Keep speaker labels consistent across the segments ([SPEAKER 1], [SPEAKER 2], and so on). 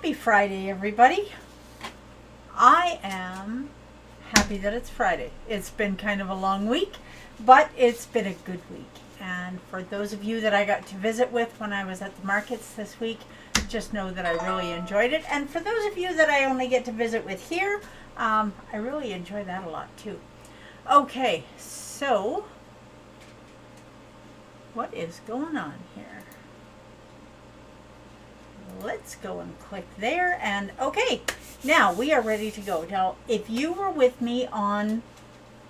[SPEAKER 1] Happy Friday, everybody. I am happy that it's Friday. It's been kind of a long week, but it's been a good week. And for those of you that I got to visit with when I was at the markets this week, just know that I really enjoyed it. And for those of you that I only get to visit with here, I really enjoy that a lot too. Okay, so what is going on here? Let's go and click there, and okay, now we are ready to go. Now, if you were with me on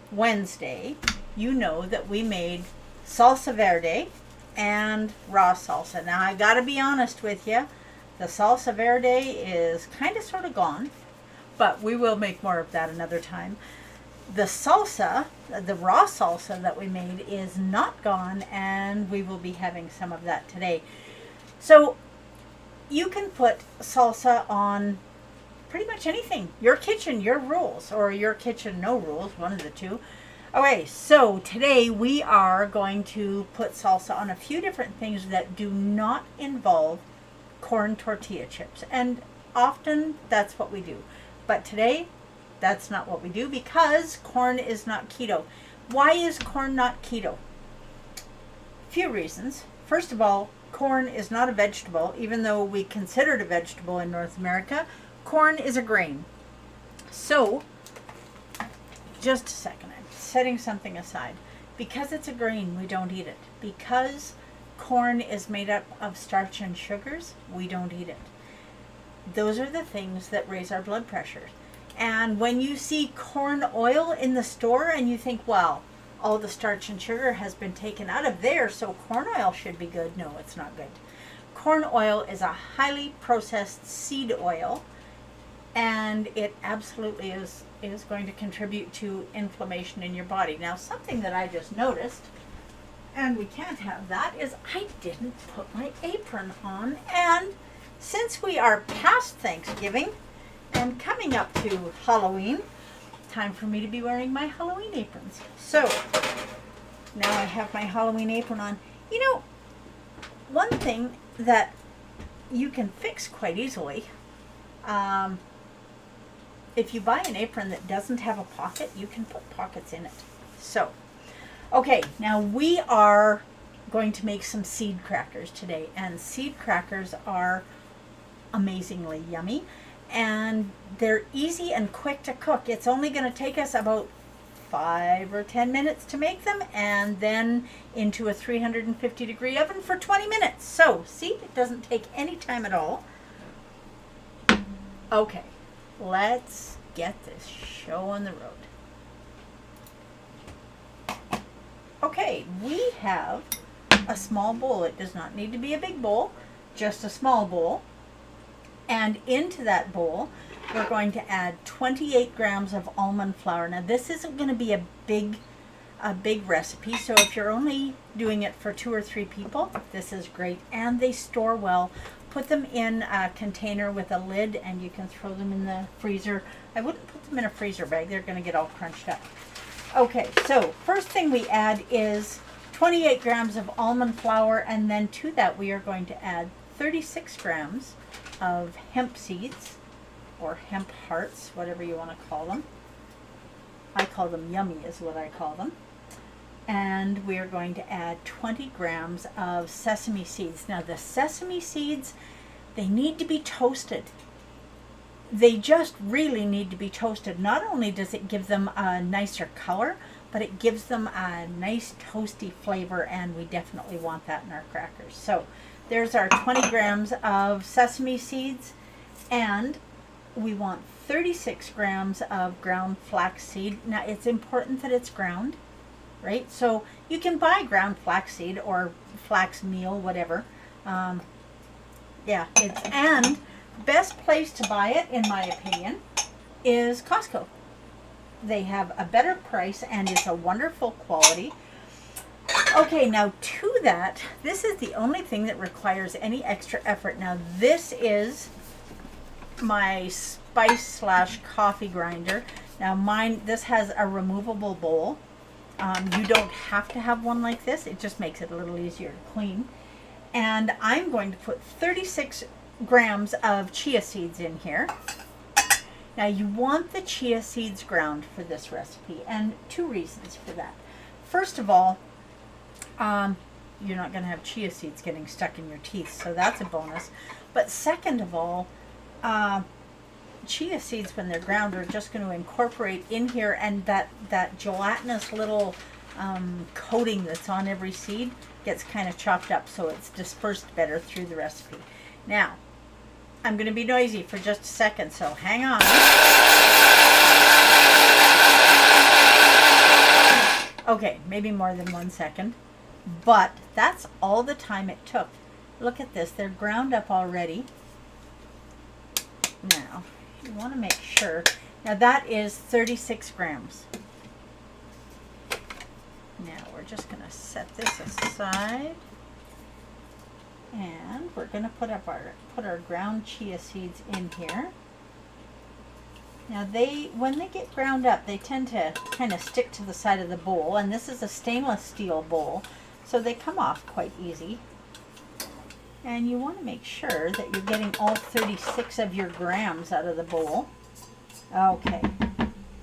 [SPEAKER 1] Wednesday, you know that we made salsa verde and raw salsa. Now, I gotta be honest with you, the salsa verde is kind of sort of gone, but we will make more of that another time. The salsa, the raw salsa that we made is not gone, and we will be having some of that today. So you can put salsa on pretty much anything. Your kitchen, your rules, or your kitchen, no rules, one of the two. Okay, so today we are going to put salsa on a few different things that do not involve corn tortilla chips. And often that's what we do. But today, that's not what we do because corn is not keto. Why is corn not keto? Few reasons. First of all, corn is not a vegetable, even though we consider it a vegetable in North America. Corn is a grain. So, just a second, I'm setting something aside. Because it's a grain, we don't eat it. Because corn is made up of starch and sugars, we don't eat it. Those are the things that raise our blood pressure. And when you see corn oil in the store and you think, well, all the starch and sugar has been taken out of there, so corn oil should be good. No, it's not good. Corn oil is a highly processed seed oil, and it absolutely is going to contribute to inflammation in your body. Now, something that I just noticed, and we can't have that, is I didn't put my apron on. And since we are past Thanksgiving and coming up to Halloween, time for me to be wearing my Halloween aprons. So now I have my Halloween apron on. You know, one thing that you can fix quite easily, if you buy an apron that doesn't have a pocket, you can put pockets in it. So, okay, now we are going to make some seed crackers today, and seed crackers are amazingly yummy. And they're easy and quick to cook. It's only going to take us about 5 or 10 minutes to make them, and then into a 350 degree oven for 20 minutes. So, see, it doesn't take any time at all. Okay, let's get this show on the road. Okay, we have a small bowl. It does not need to be a big bowl, just a small bowl. And into that bowl, we're going to add 28 grams of almond flour. Now, this isn't going to be a big recipe, so if you're only doing it for 2 or 3 people, this is great. And they store well. Put them in a container with a lid, and you can throw them in the freezer. I wouldn't put them in a freezer bag. They're going to get all crunched up. Okay, so first thing we add is 28 grams of almond flour, and then to that we are going to add 36 grams of hemp seeds, or hemp hearts, whatever you want to call them. I call them yummy is what I call them. And we are going to add 20 grams of sesame seeds. Now, the sesame seeds, they need to be toasted. They just really need to be toasted. Not only does it give them a nicer color, but it gives them a nice toasty flavor, and we definitely want that in our crackers. So there's our 20 grams of sesame seeds, and we want 36 grams of ground flaxseed. Now, it's important that it's ground, right? So you can buy ground flaxseed or flax meal, whatever. And best place to buy it, in my opinion, is Costco. They have a better price, and it's a wonderful quality. Okay, now to that, this is the only thing that requires any extra effort. Now, this is my spice / coffee grinder. Now, this has a removable bowl. You don't have to have one like this. It just makes it a little easier to clean. And I'm going to put 36 grams of chia seeds in here. Now you want the chia seeds ground for this recipe, and two reasons for that. First of all, you're not going to have chia seeds getting stuck in your teeth, so that's a bonus. But second of all, chia seeds, when they're ground, are just going to incorporate in here, and that gelatinous little coating that's on every seed gets kind of chopped up, so it's dispersed better through the recipe. Now, I'm going to be noisy for just a second, so hang on. Okay, maybe more than 1 second, but that's all the time it took. Look at this, they're ground up already. Now, you want to make sure, now that is 36 grams. Now we're just going to set this aside, and we're going to put our ground chia seeds in here. Now when they get ground up, they tend to kind of stick to the side of the bowl, and this is a stainless steel bowl, so they come off quite easy. And you want to make sure that you're getting all 36 of your grams out of the bowl. Okay,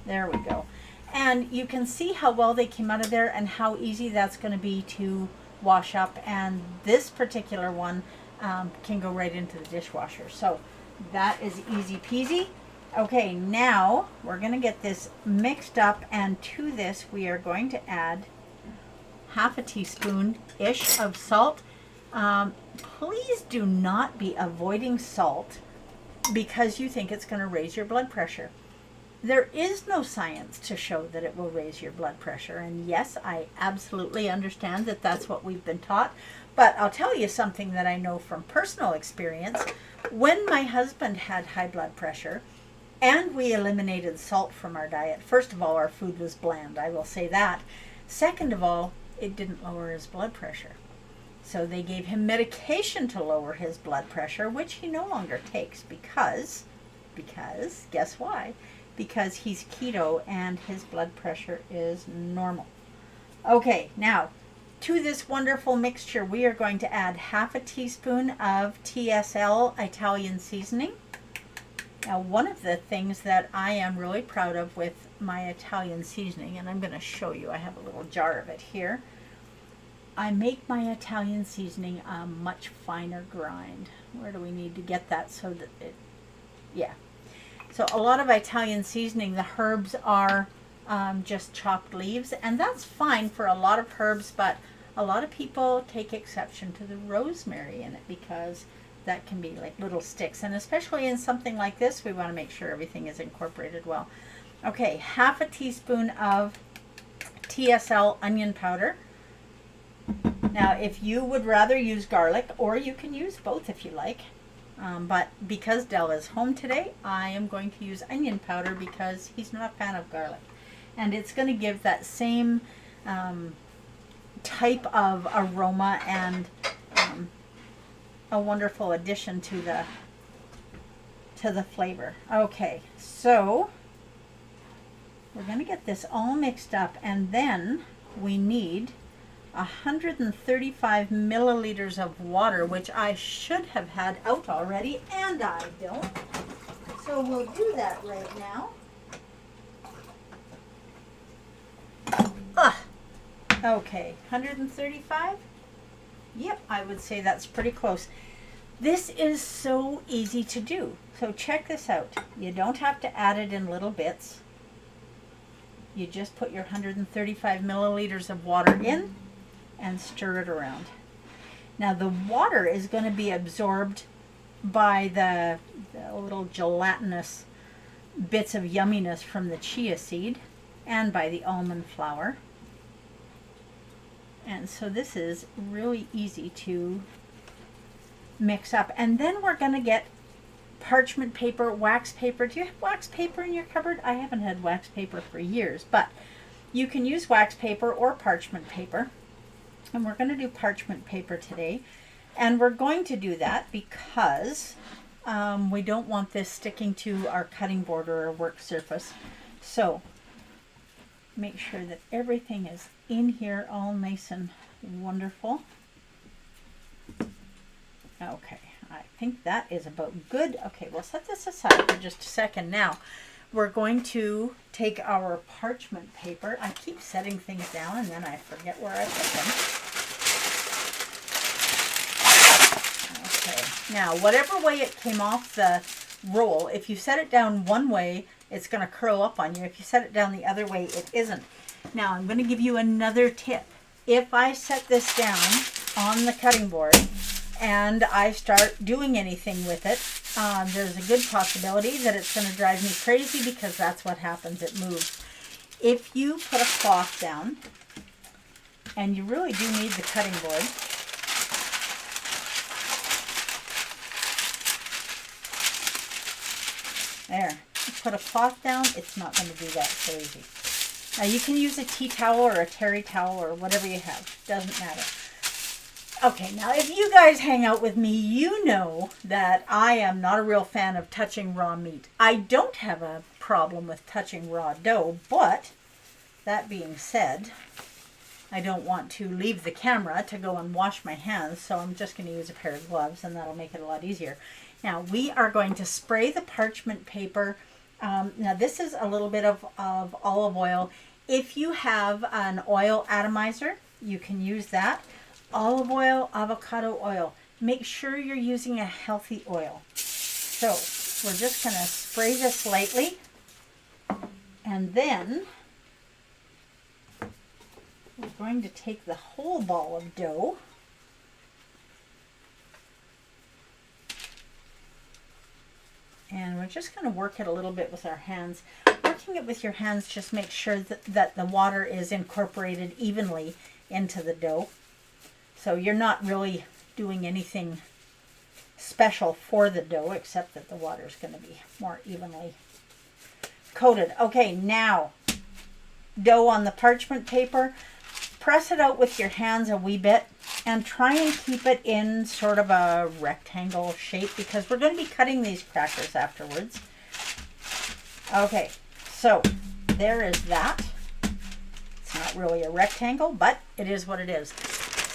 [SPEAKER 1] there we go. And you can see how well they came out of there and how easy that's going to be to wash up. And this particular one can go right into the dishwasher. So that is easy peasy. Okay, now we're going to get this mixed up, and to this we are going to add half a teaspoon-ish of salt. Please do not be avoiding salt because you think it's going to raise your blood pressure. There is no science to show that it will raise your blood pressure. And yes, I absolutely understand that that's what we've been taught. But I'll tell you something that I know from personal experience. When my husband had high blood pressure and we eliminated salt from our diet, first of all, our food was bland, I will say that. Second of all, it didn't lower his blood pressure. So they gave him medication to lower his blood pressure, which he no longer takes because guess why? Because he's keto and his blood pressure is normal. Okay, now to this wonderful mixture, we are going to add half a teaspoon of TSL Italian seasoning. Now, one of the things that I am really proud of with my Italian seasoning, and I'm going to show you, I have a little jar of it here. I make my Italian seasoning a much finer grind. Where do we need to get that so that it, yeah. So a lot of Italian seasoning, the herbs are just chopped leaves, and that's fine for a lot of herbs, but a lot of people take exception to the rosemary in it because that can be like little sticks, and especially in something like this, we want to make sure everything is incorporated well. Okay, half a teaspoon of TSL onion powder. Now, if you would rather use garlic, or you can use both if you like, but because Del is home today, I am going to use onion powder because he's not a fan of garlic. And it's going to give that same type of aroma and a wonderful addition to the flavor. Okay, so we're going to get this all mixed up, and then we need 135 milliliters of water, which I should have had out already, and I don't. So we'll do that right now. Okay, 135? Yep, I would say that's pretty close. This is so easy to do. So check this out. You don't have to add it in little bits. You just put your 135 milliliters of water in and stir it around. Now the water is going to be absorbed by the little gelatinous bits of yumminess from the chia seed and by the almond flour. And so this is really easy to mix up. And then we're going to get parchment paper, wax paper. Do you have wax paper in your cupboard? I haven't had wax paper for years, but you can use wax paper or parchment paper. And we're going to do parchment paper today. And we're going to do that because we don't want this sticking to our cutting board or our work surface. So make sure that everything is in here all nice and wonderful. Okay, I think that is about good. Okay, we'll set this aside for just a second. Now, we're going to take our parchment paper. I keep setting things down and then I forget where I put them. Okay, now whatever way it came off the roll, if you set it down one way, it's going to curl up on you. If you set it down the other way, it isn't. Now, I'm going to give you another tip. If I set this down on the cutting board and I start doing anything with it, there's a good possibility that it's going to drive me crazy because that's what happens. It moves. If you put a cloth down, and you really do need the cutting board, there, you put a cloth down, it's not going to do that crazy. Now you can use a tea towel or a terry towel or whatever you have. Doesn't matter. Okay, now if you guys hang out with me, you know that I am not a real fan of touching raw meat. I don't have a problem with touching raw dough, but that being said, I don't want to leave the camera to go and wash my hands, so I'm just going to use a pair of gloves and that'll make it a lot easier. Now we are going to spray the parchment paper. Now this is a little bit of olive oil. If you have an oil atomizer, you can use that. Olive oil, avocado oil. Make sure you're using a healthy oil. So we're just going to spray this lightly, and then we're going to take the whole ball of dough and we're just going to work it a little bit with our hands. Working it with your hands, just make sure that the water is incorporated evenly into the dough. So you're not really doing anything special for the dough, except that the water is going to be more evenly coated. Okay, now dough on the parchment paper. Press it out with your hands a wee bit and try and keep it in sort of a rectangle shape because we're going to be cutting these crackers afterwards. Okay, so there is that. It's not really a rectangle, but it is what it is.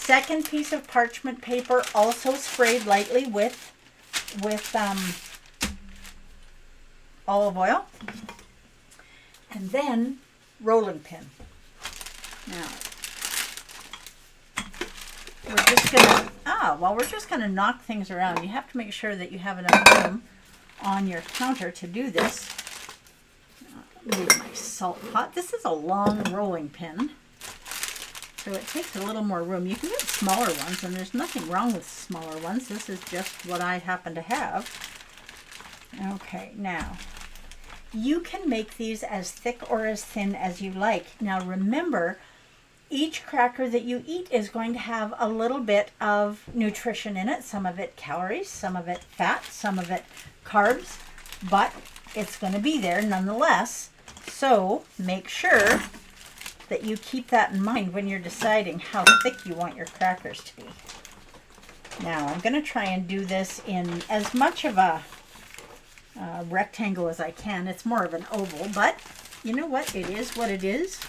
[SPEAKER 1] Second piece of parchment paper, also sprayed lightly with olive oil. And then rolling pin. Now, we're just gonna knock things around. You have to make sure that you have enough room on your counter to do this. Move my salt pot. This is a long rolling pin, so it takes a little more room. You can get smaller ones, and there's nothing wrong with smaller ones. This is just what I happen to have. Okay, now you can make these as thick or as thin as you like. Now remember, each cracker that you eat is going to have a little bit of nutrition in it. Some of it calories, some of it fat, some of it carbs, but it's going to be there nonetheless. So make sure that you keep that in mind when you're deciding how thick you want your crackers to be. Now I'm going to try and do this in as much of a rectangle as I can. It's more of an oval, but you know what? It is what it is.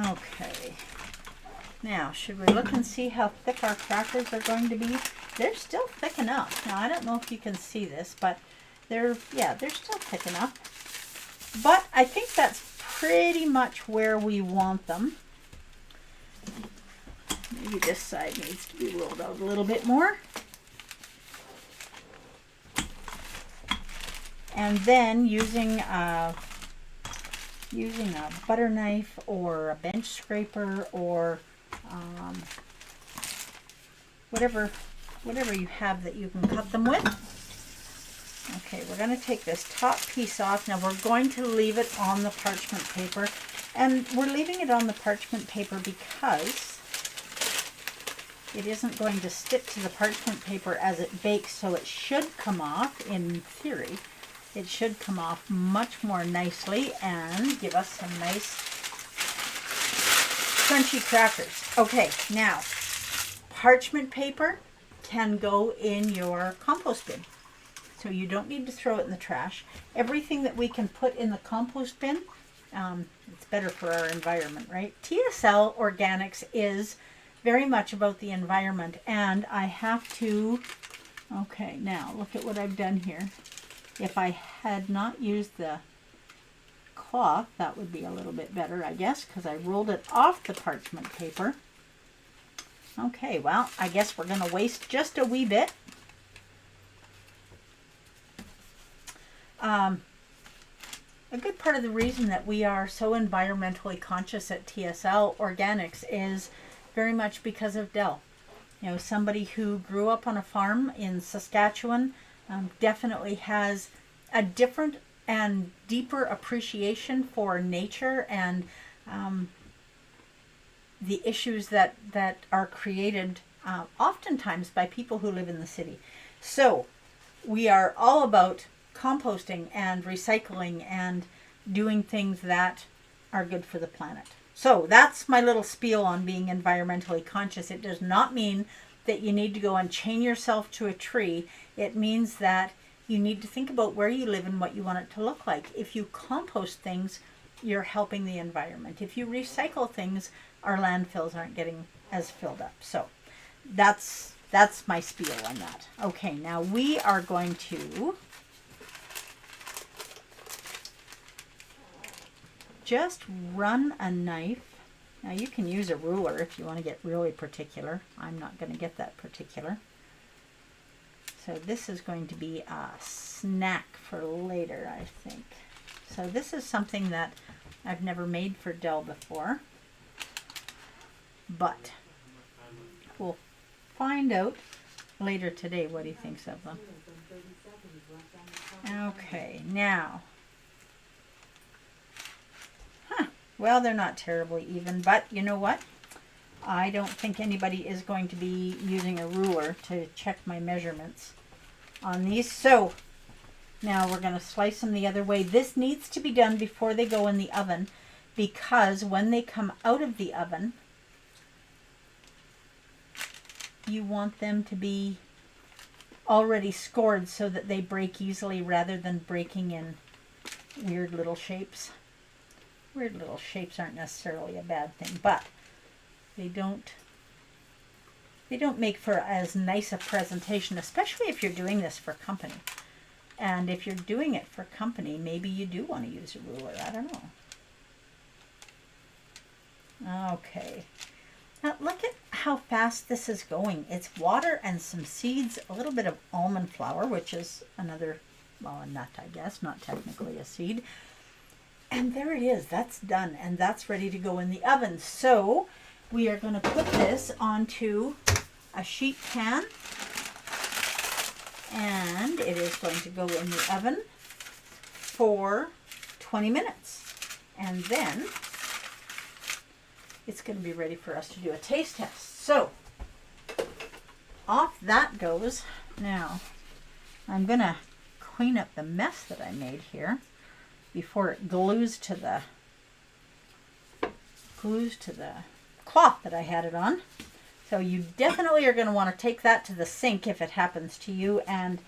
[SPEAKER 1] Okay. Now, should we look and see how thick our crackers are going to be? They're still thick enough. Now, I don't know if you can see this, but they're still thick enough. But I think that's pretty much where we want them. Maybe this side needs to be rolled out a little bit more. And then using a butter knife or a bench scraper or whatever you have that you can cut them with. Okay, we're going to take this top piece off. Now we're going to leave it on the parchment paper, and we're leaving it on the parchment paper because it isn't going to stick to the parchment paper as it bakes, so it should come off, in theory. It should come off much more nicely and give us some nice crunchy crackers. Okay, now parchment paper can go in your compost bin. So you don't need to throw it in the trash. Everything that we can put in the compost bin, it's better for our environment, right? TSL Organics is very much about the environment. And I have to, okay, now look at what I've done here. If I had not used the cloth, that would be a little bit better, I guess, because I rolled it off the parchment paper. Okay, well, I guess we're going to waste just a wee bit. A good part of the reason that we are so environmentally conscious at TSL Organics is very much because of Dell. You know, somebody who grew up on a farm in Saskatchewan definitely has a different and deeper appreciation for nature and the issues that are created oftentimes by people who live in the city. So we are all about composting and recycling and doing things that are good for the planet. So that's my little spiel on being environmentally conscious. It does not mean that you need to go and chain yourself to a tree. It means that you need to think about where you live and what you want it to look like. If you compost things, you're helping the environment. If you recycle things, our landfills aren't getting as filled up. So that's my spiel on that. Okay, now we are going to just run a knife. Now you can use a ruler if you want to get really particular. I'm not going to get that particular. So this is going to be a snack for later, I think. So this is something that I've never made for Dell before, but we'll find out later today what he thinks of them. Okay, now, well, they're not terribly even, but you know what? I don't think anybody is going to be using a ruler to check my measurements on these. So now we're going to slice them the other way. This needs to be done before they go in the oven, because when they come out of the oven, you want them to be already scored so that they break easily rather than breaking in weird little shapes. Weird little shapes aren't necessarily a bad thing, but they don't make for as nice a presentation, especially if you're doing this for company. And if you're doing it for company, maybe you do want to use a ruler. I don't know. Okay. Now look at how fast this is going. It's water and some seeds, a little bit of almond flour, which is another, well, a nut, I guess, not technically a seed. And there it is. That's done, and that's ready to go in the oven. So we are going to put this onto a sheet pan, and it is going to go in the oven for 20 minutes. And then it's going to be ready for us to do a taste test. So off that goes. Now I'm going to clean up the mess that I made here before it glues to the cloth that I had it on. So you definitely are going to want to take that to the sink if it happens to you and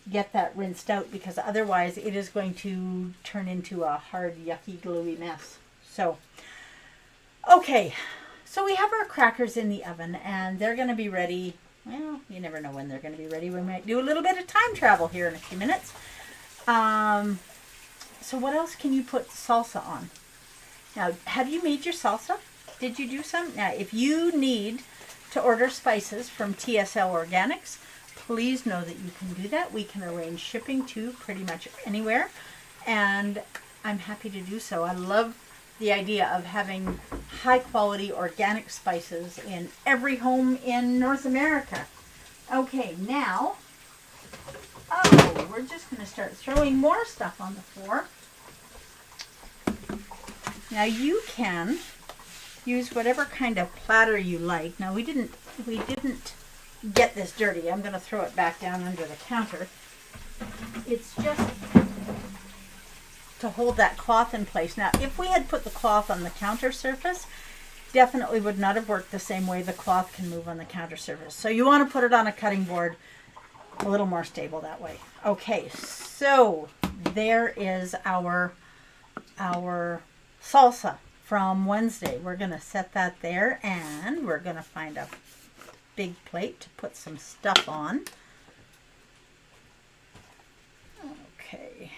[SPEAKER 1] get that rinsed out, because otherwise it is going to turn into a hard, yucky, gluey mess. So, okay, so we have our crackers in the oven and they're going to be ready. Well, you never know when they're going to be ready. We might do a little bit of time travel here in a few minutes. So what else can you put salsa on? Now, have you made your salsa? Did you do some? Now, if you need to order spices from TSL Organics, please know that you can do that. We can arrange shipping to pretty much anywhere, and I'm happy to do so. I love the idea of having high quality organic spices in every home in North America. Okay, now, we're just going to start throwing more stuff on the floor. Now you can use whatever kind of platter you like. Now we didn't get this dirty. I'm going to throw it back down under the counter. It's just to hold that cloth in place. Now if we had put the cloth on the counter surface, definitely would not have worked the same way the cloth can move on the counter surface. So you want to put it on a cutting board, a little more stable that way. Okay, so there is our salsa from Wednesday. We're going to set that there, and we're going to find a big plate to put some stuff on. Okay.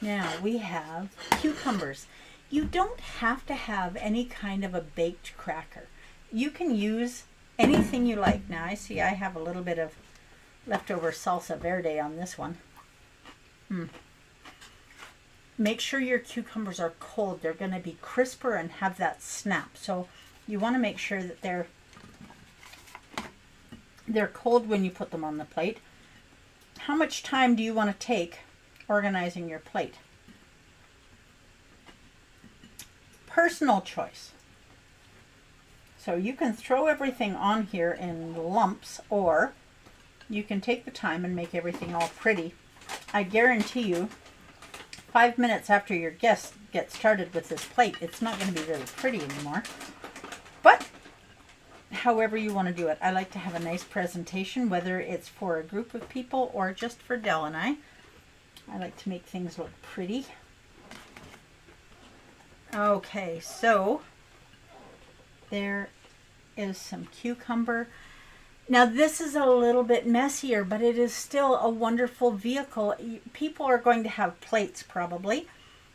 [SPEAKER 1] Now we have cucumbers. You don't have to have any kind of a baked cracker. You can use anything you like. Now I see I have a little bit of leftover salsa verde on this one. Make sure your cucumbers are cold. They're going to be crisper and have that snap. So you want to make sure that they're cold when you put them on the plate. How much time do you want to take organizing your plate? Personal choice. So you can throw everything on here in lumps, or you can take the time and make everything all pretty. I guarantee you, 5 minutes after your guests get started with this plate, it's not going to be very pretty anymore. But however you want to do it. I like to have a nice presentation, whether it's for a group of people or just for Del and I. I like to make things look pretty. Okay, so there is some cucumber. Now this is a little bit messier, but it is still a wonderful vehicle. People are going to have plates probably.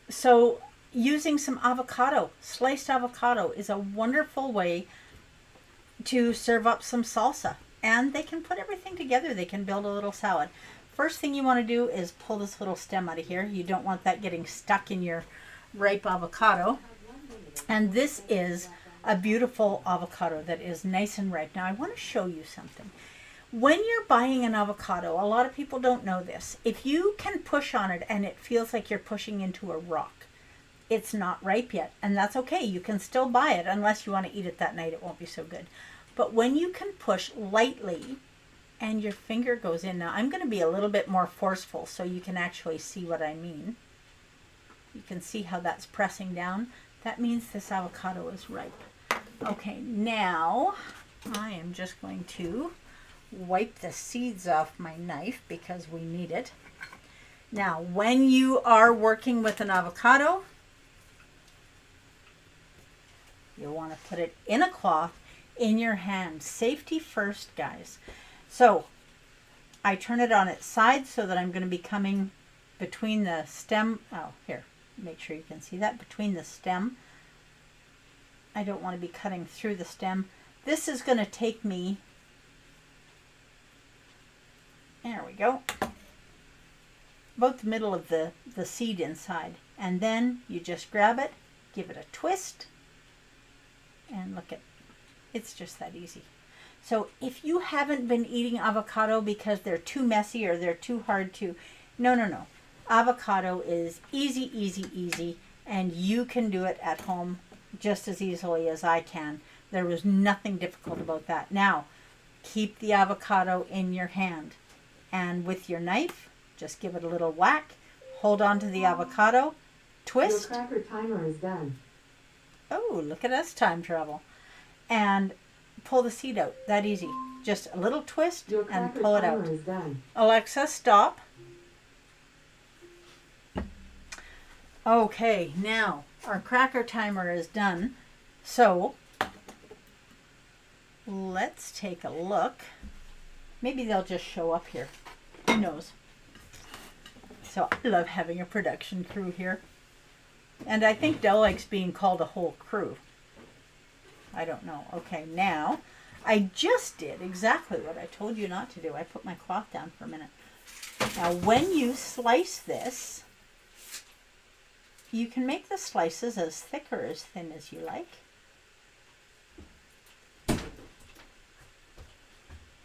[SPEAKER 1] So using some avocado, sliced avocado, is a wonderful way to serve up some salsa. And they can put everything together. They can build a little salad. First thing you want to do is pull this little stem out of here. You don't want that getting stuck in your ripe avocado. And this is a beautiful avocado that is nice and ripe. Now I want to show you something. When you're buying an avocado, a lot of people don't know this. If you can push on it and it feels like you're pushing into a rock, it's not ripe yet. And that's okay. You can still buy it unless you want to eat it that night. It won't be so good. But when you can push lightly and your finger goes in, now I'm going to be a little bit more forceful so you can actually see what I mean. You can see how that's pressing down. That means this avocado is ripe. Okay, now I am just going to wipe the seeds off my knife because we need it. Now, when you are working with an avocado, you'll want to put it in a cloth in your hand. Safety first, guys. So I turn it on its side so that I'm going to be coming between the stem. Oh, here, make sure you can see that, between the stem. I don't want to be cutting through the stem. This is going to take me, there we go, about the middle of the seed inside. And then you just grab it, give it a twist, and look at, it's just that easy. So if you haven't been eating avocado because they're too messy or they're too hard to, no. Avocado is easy, easy, easy, and you can do it at home just as easily as I can. There was nothing difficult about that. Now, keep the avocado in your hand, and with your knife, just give it a little whack. Hold on to the avocado, twist.
[SPEAKER 2] Your cracker timer is done.
[SPEAKER 1] Oh, look at us time travel. And pull the seed out. That easy. Just a little twist and pull it out.
[SPEAKER 2] Is done.
[SPEAKER 1] Alexa, stop. Okay, now our cracker timer is done. So let's take a look. Maybe they'll just show up here. Who knows? So I love having a production crew here. And I think Del likes being called a whole crew. I don't know. Okay, now I just did exactly what I told you not to do. I put my cloth down for a minute. Now when you slice this, you can make the slices as thick or as thin as you like.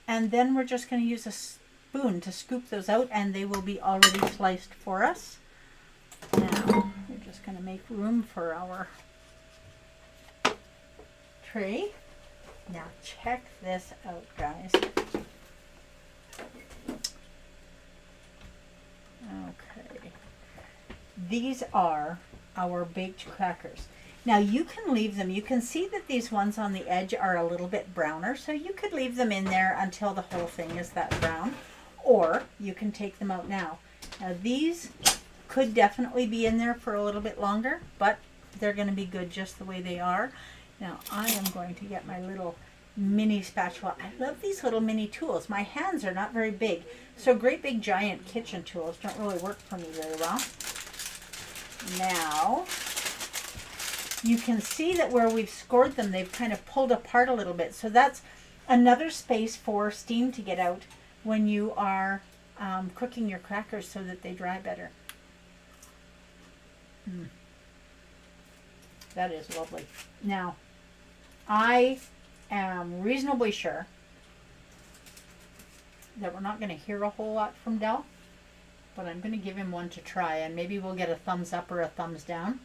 [SPEAKER 1] And then we're just going to use a spoon to scoop those out, and they will be already sliced for us. Now, we're just going to make room for our tray. Now, check this out, guys. Okay. These are our baked crackers. Now you can leave them. You can see that these ones on the edge are a little bit browner, so you could leave them in there until the whole thing is that brown, or you can take them out now. Now these could definitely be in there for a little bit longer, but they're going to be good just the way they are. Now I am going to get my little mini spatula. I love these little mini tools. My hands are not very big, so great big giant kitchen tools don't really work for me very well. Now you can see that where we've scored them, they've kind of pulled apart a little bit. So that's another space for steam to get out when you are cooking your crackers so that they dry better. That is lovely. Now, I am reasonably sure that we're not going to hear a whole lot from Del, but I'm going to give him one to try, and maybe we'll get a thumbs up or a thumbs down.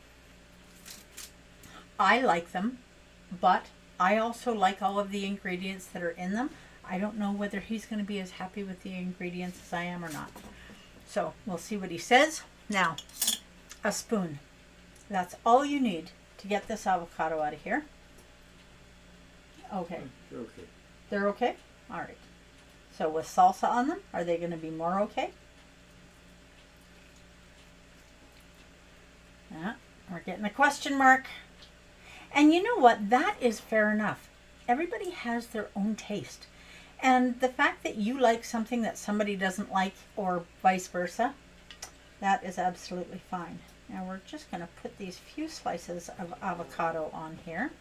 [SPEAKER 1] I like them, but I also like all of the ingredients that are in them. I don't know whether he's going to be as happy with the ingredients as I am or not. So we'll see what he says. Now, a spoon. That's all you need to get this avocado out of here. Okay.
[SPEAKER 2] Okay.
[SPEAKER 1] They're okay? All right. So with salsa on them, are they going to be more okay? Yeah, we're getting a question mark. And you know what? That is fair enough. Everybody has their own taste. And the fact that you like something that somebody doesn't like, or vice versa, that is absolutely fine. Now we're just going to put these few slices of avocado on here.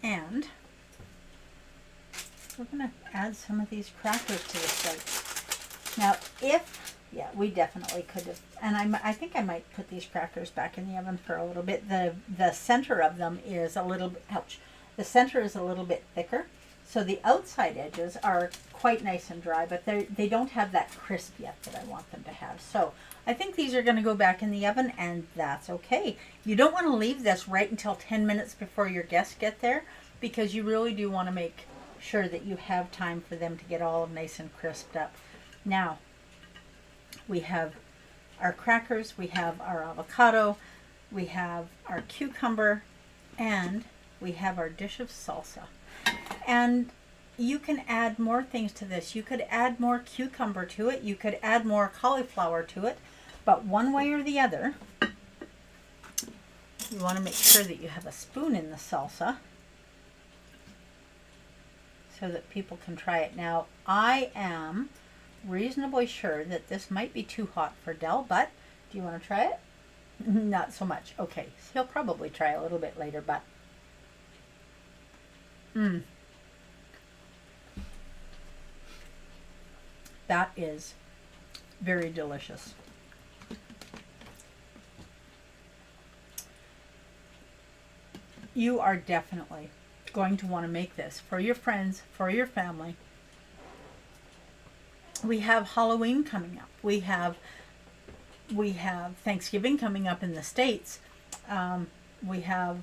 [SPEAKER 1] And we're going to add some of these crackers to this plate. Now yeah, we definitely could have, and I think I might put these crackers back in the oven for a little bit. The center of them is a little bit, the center is a little bit thicker. So the outside edges are quite nice and dry, but they don't have that crisp yet that I want them to have. So I think these are going to go back in the oven, and that's okay. You don't want to leave this right until 10 minutes before your guests get there, because you really do want to make sure that you have time for them to get all nice and crisped up. Now, we have our crackers, we have our avocado, we have our cucumber, and we have our dish of salsa. And you can add more things to this. You could add more cucumber to it. You could add more cauliflower to it. But one way or the other, you want to make sure that you have a spoon in the salsa so that people can try it. Now, I am reasonably sure that this might be too hot for Del, but do you want to try it? Not so much. Okay, so he'll probably try a little bit later, but that is very delicious. You are definitely going to want to make this for your friends, for your family. We have Halloween coming up. We have Thanksgiving coming up in the States. We have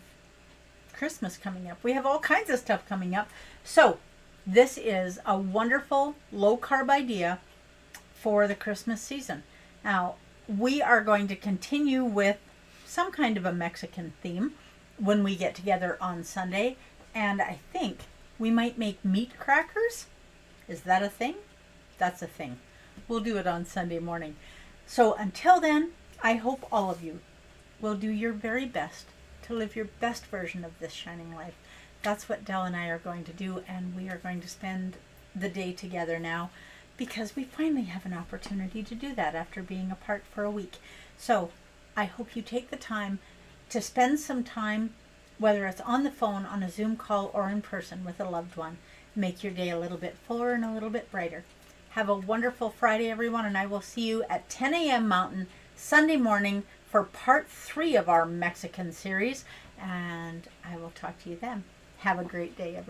[SPEAKER 1] Christmas coming up. We have all kinds of stuff coming up. So this is a wonderful low carb idea for the Christmas season. Now, we are going to continue with some kind of a Mexican theme when we get together on Sunday. And I think we might make meat crackers. Is that a thing? That's a thing. We'll do it on Sunday morning. So until then, I hope all of you will do your very best to live your best version of this shining life. That's what Del and I are going to do, and we are going to spend the day together now because we finally have an opportunity to do that after being apart for a week. So I hope you take the time to spend some time, whether it's on the phone, on a Zoom call, or in person with a loved one. Make your day a little bit fuller and a little bit brighter. Have a wonderful Friday, everyone, and I will see you at 10 a.m. Mountain Sunday morning for part 3 of our Mexican series, and I will talk to you then. Have a great day, everyone.